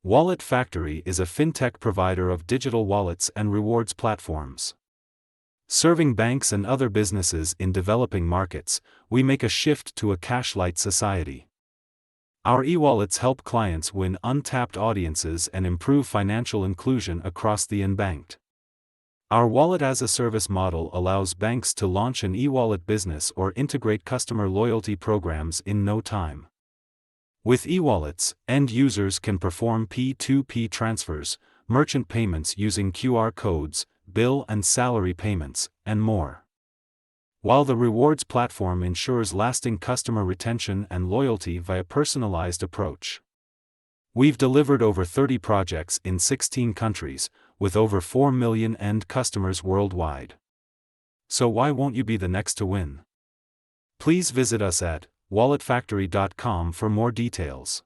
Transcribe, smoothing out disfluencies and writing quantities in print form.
Wallet Factory is a FinTech provider of digital wallets and rewards platforms. Serving banks and other businesses in developing markets, we make a shift to a cash-lite society. Our e-wallets help clients win untapped audiences and improve financial inclusion across the unbanked. Our wallet-as-a-service model allows banks to launch an e-wallet business or integrate customer loyalty programs in no time. With e-wallets, end users can perform P2P transfers, merchant payments using QR codes, bill and salary payments, and more. While the rewards platform ensures lasting customer retention and loyalty via personalized approach. We've delivered over 30 projects in 16 countries, with over 4 million end customers worldwide. So why won't you be the next to win? Please visit us at walletfactory.com for more details.